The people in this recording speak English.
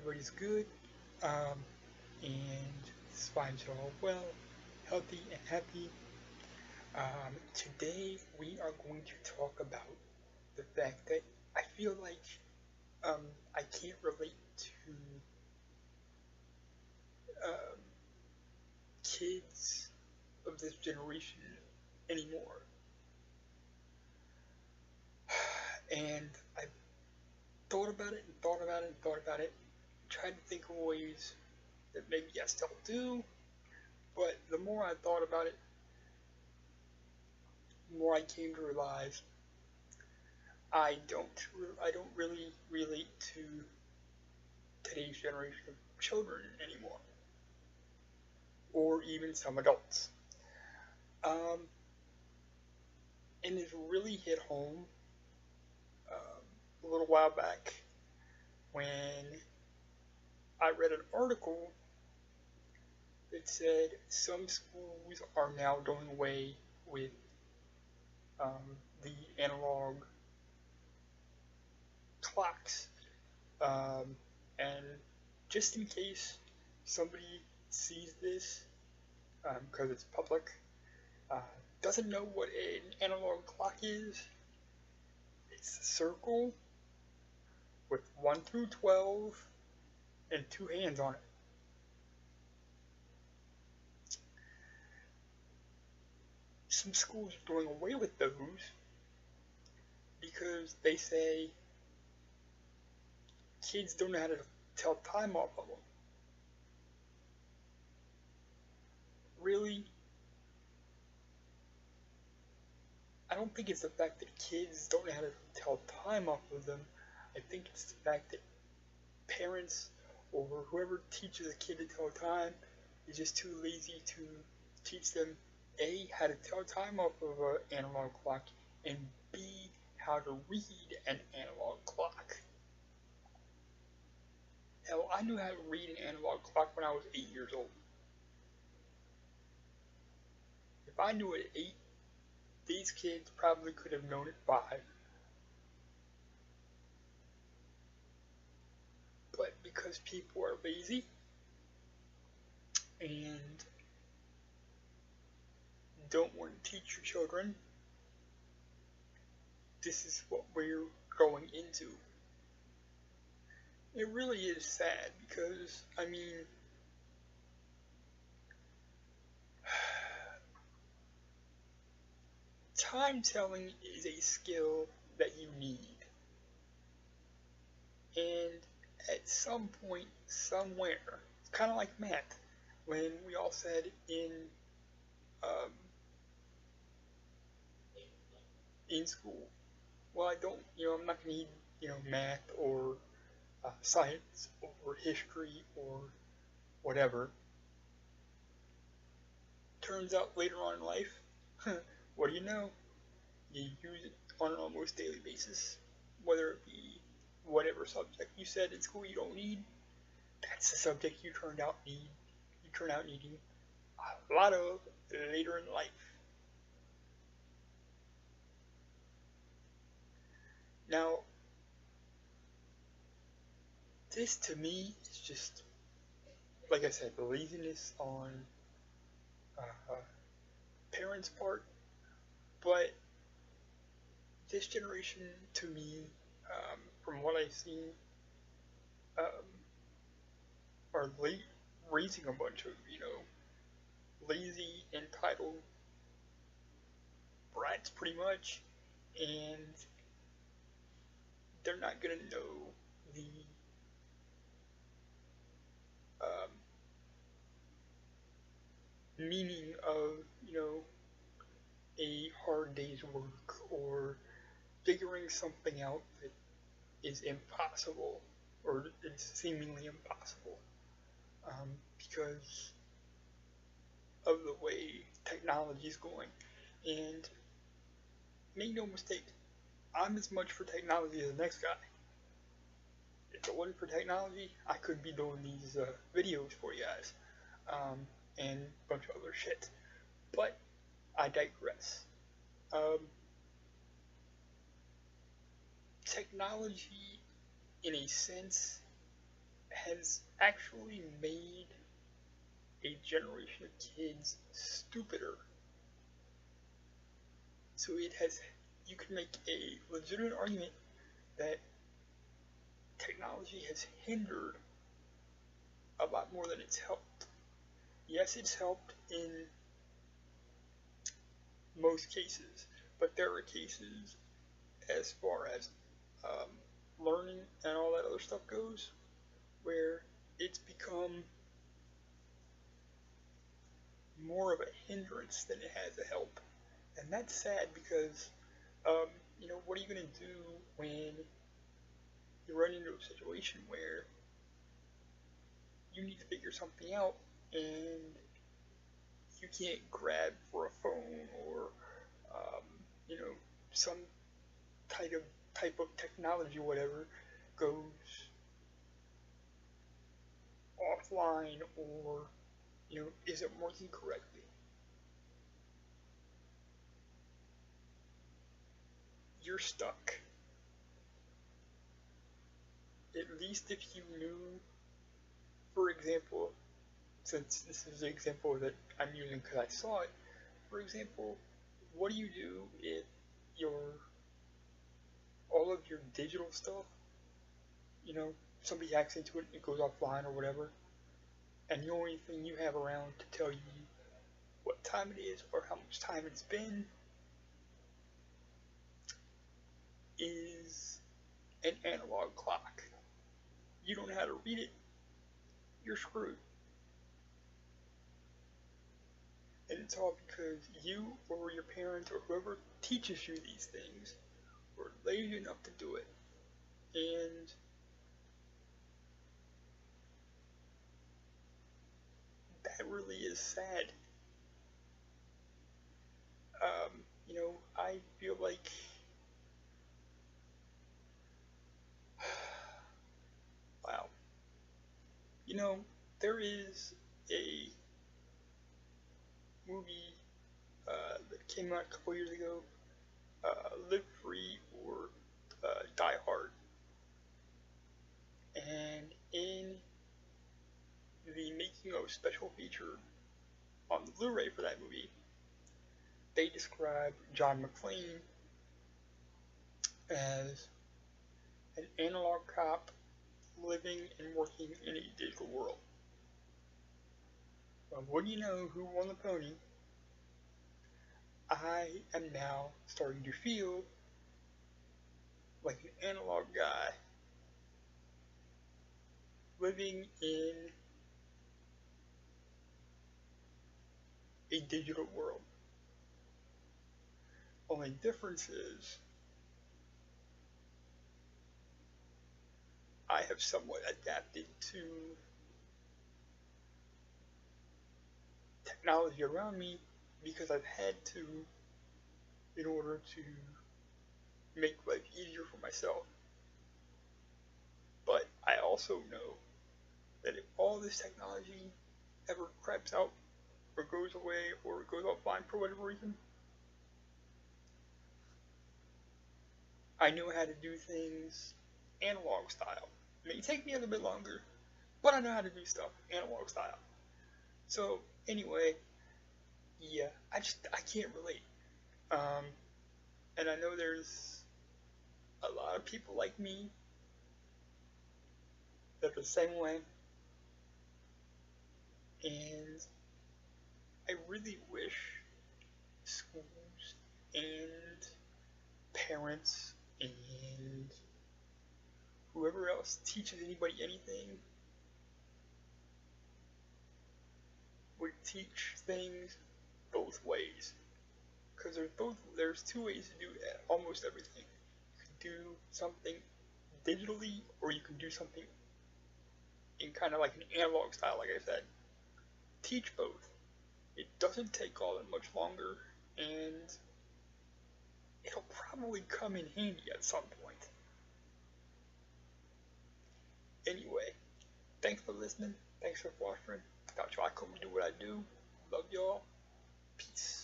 everybody's good, um, and this finds you all well, healthy, and happy. Today we are going to talk about the fact that I feel like um, I can't relate to um, kids of this generation anymore. And I thought about it and thought about it and thought about it, tried to think of ways that maybe I still do, but the more I thought about it, the more I came to realize I don't really relate to today's generation of children anymore, or even some adults. Um, and it really hit home a little while back when I read an article that said some schools are now doing away with the analog clocks. Um, and just in case somebody sees this, because it's public, uh, doesn't know what an analog clock is, it's a circle with 1 through 12 and two hands on it. Some schools are doing away with those because they say kids don't know how to tell time off of them. Really, I don't think it's the fact that kids don't know how to tell time off of them. I think it's the fact that parents or whoever teaches a kid to tell time is just too lazy to teach them A, how to tell time off of an analog clock, and B, how to read an analog clock. Hell, I knew how to read an analog clock when I was 8 years old. If I knew it at 8, these kids probably could have known at 5. But because people are lazy and don't want to teach your children, this is what we're going into. It really is sad because, I mean, time telling is a skill that you need. And at some point, somewhere, it's kind of like math, when we all said um, in school, well, I'm not going to need, math or science or history or whatever. Turns out later on in life, what do you know? You use it on an almost daily basis, whether it be whatever subject you said in school you don't need. That's the subject you turn out needing a lot of later in life. Now, this to me is just, like I said, the laziness on uh, parents' part, but this generation, to me, from what I've seen, um, are raising a bunch of, lazy, entitled brats, pretty much, and they're not gonna know the um, meaning of, a hard day's work or figuring something out that is impossible or it's seemingly impossible because of the way technology is going. And make no mistake, I'm as much for technology as the next guy. If it wasn't for technology, I couldn't be doing these videos for you guys and a bunch of other shit. But I digress. Um, Technology, in a sense, has actually made a generation of kids stupider. So you can make a legitimate argument that technology has hindered a lot more than it's helped. Yes, it's helped in most cases, but there are cases as far as um, learning and all that other stuff goes where it's become more of a hindrance than it has a help. And that's sad because, what are you going to do when you run into a situation where you need to figure something out and you can't grab for a phone or, um, you know, some type of technology, whatever, goes offline or, isn't working correctly. You're stuck. At least if you knew, for example, since this is the example that I'm using because I saw it, for example, what do you do if your all of your digital stuff, you know, somebody hacks into it and it goes offline or whatever, and the only thing you have around to tell you what time it is or how much time it's been is an analog clock. You don't know how to read it, you're screwed. And it's all because you or your parents or whoever teaches you these things were lazy enough to do it. And that really is sad. I feel like wow. There is a movie that came out a couple years ago, Live Free or Die Hard. And in the making of special feature on the Blu-ray for that movie, they describe John McClane as an analog cop living and working in a digital world. Well, what do you know who won the pony? I am now starting to feel like an analog guy living in a digital world. Only difference is I have somewhat adapted to technology around me because I've had to in order to make life easier for myself. But I also know that if all this technology ever craps out or goes away or goes offline for whatever reason, I know how to do things analog style. It may take me a little bit longer, but I know how to do stuff analog style. So anyway, yeah, I can't relate. And I know there's a lot of people like me that are the same way. And I really wish schools and parents and whoever else teaches anybody anything would teach things both ways. Because there's two ways to do almost everything. You can do something digitally or you can do something in kind of like an analog style, like I said. Teach both. It doesn't take all that much longer, and it'll probably come in handy at some point. Anyway, thanks for listening. Thanks for watching. Got you. I come do what I do. Love y'all. Peace.